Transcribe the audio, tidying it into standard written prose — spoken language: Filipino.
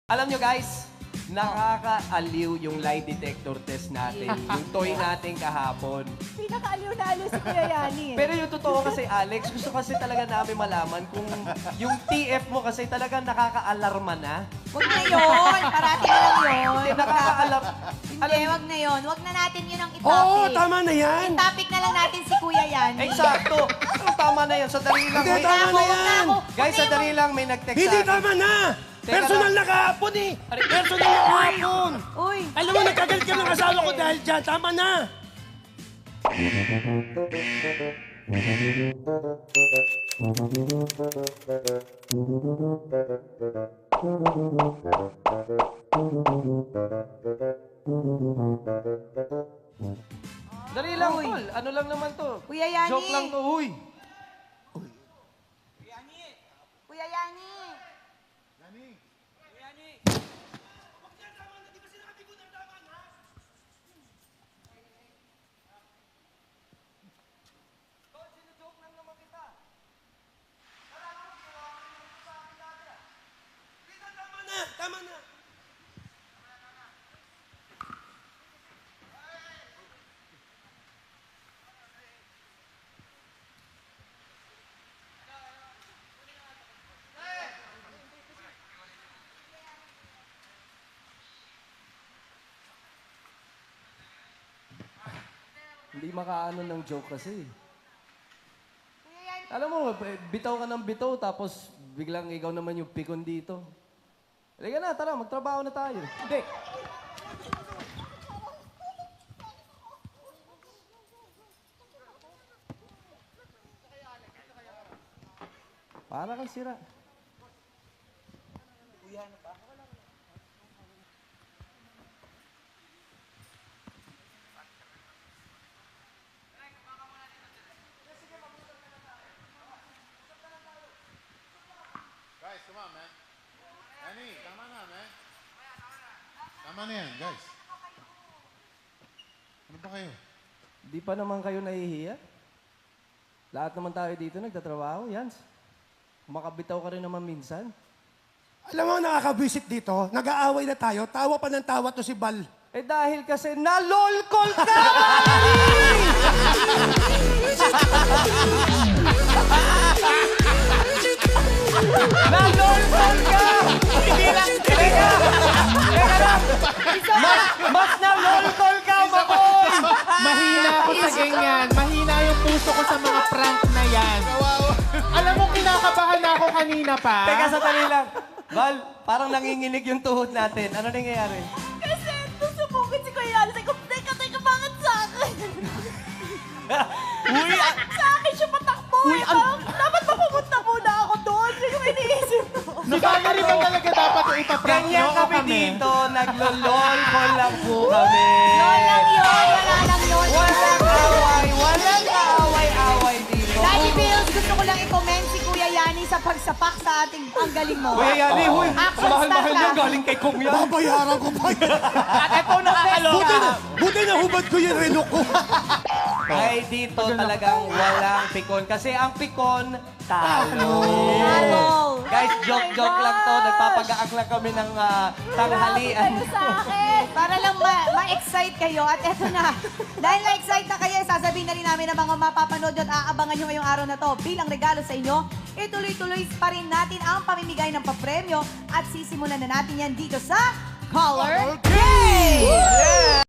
Alam nyo guys, nakakaaliw yung lie detector test natin. Yung toy natin kahapon. Pinakaaliw na aliw si Kuya Yani. Pero yung totoo kasi, Alex, gusto kasi talaga namin malaman kung yung TF mo kasi talaga nakaka-alarma na. Huwag na yun. Parati na lang yun. Hindi, nakaka-alarm. Hindi, huwag na yun. Huwag na natin yun ang Oo, itopic. tama na yan. I-topic na lang natin si Kuya Yani. Eksakto. Pero tama na yan. Sandali lang. Hindi, May, tama na yan. guys, sandali lang. May nag-text Hindi sa akin. tama na. Teka Personal lang. na kahapon eh. Personal na kahapon. Uy. Alam mo, nagkagalit ka ng asawa ko dahil dyan. Tama na. Dali lang, Uy. tol. Ano lang naman to? Kuya Yani. Joke lang to, huy. Kuya Yani. Tama na. Tama na. Hindi makaano ng joke kasi. Kuya Yani. Alam mo, bitaw ka ng bitaw, tapos biglang ikaw naman yung pikon dito. Halika na, tara, magtrabaho na tayo. Hindi. Para kang sira. Guys, come on, man. Danny, tama na, man. Tama na yan, guys. Ano ba kayo? Di pa naman kayo nahihiya? Lahat naman tayo dito nagtatrabaho, Yans. Makabitaw ka rin naman minsan. Alam mo, nakaka-visit dito. Nag-aaway na tayo. Tawa pa ng tawa to si Bal. Eh dahil kasi nalolkol ka! Nalolkol ka! Hindi lang, teka! Teka lang! Mas nalolkol ka, Makoy! Mahina ako sa ganyan. Mahina yung puso ko sa mga prank na yan. Alam mo, kinakabahan na ako kanina pa. Teka, sandali lang. Val, parang nanginginig yung tuhod natin. Ano nangyayari? Kasi nusubugin si Kuya Yani. Sabi ko, teka, bakit sa akin? Uy, Sa akin siya patakbo. Uy, Dapat ba pumunta muna ako doon? Hindi ko iniisip ko. Si Valerie ba talaga dapat yung ipaprank ganyan nyo o kami kami? dito. Naglololkol lang po kami. Yun lang yun. Wala lang yun. Walang away. Walang kaaway-away dito. Daddy Bills, gusto ko lang i-comment si Kuya Yani sa pagsapak sa ating ang galing mo. Kuya Yani, huy. Action Mahal-mahal star yan. ka. Galing kay Kong yan. Babayaran ko pa yan. At ito nakakaloka. Buti na hubad ko yung relo ko. Ay, dito talagang walang pikon. Kasi ang pikon, talo. Talo. Guys, joke-joke lang to. Nagpapagaak lang kami ng tanghalian. Kayo sa akin. Para lang ma-excite kayo. At eto na. Dahil na-excite na kayo, sasabihin na rin namin ng mga mapapanood at aabangan nyo ngayong araw na to. Bilang regalo sa inyo, ituloy-tuloy pa rin natin ang pamimigay ng papremyo at sisimulan na natin yan dito sa Color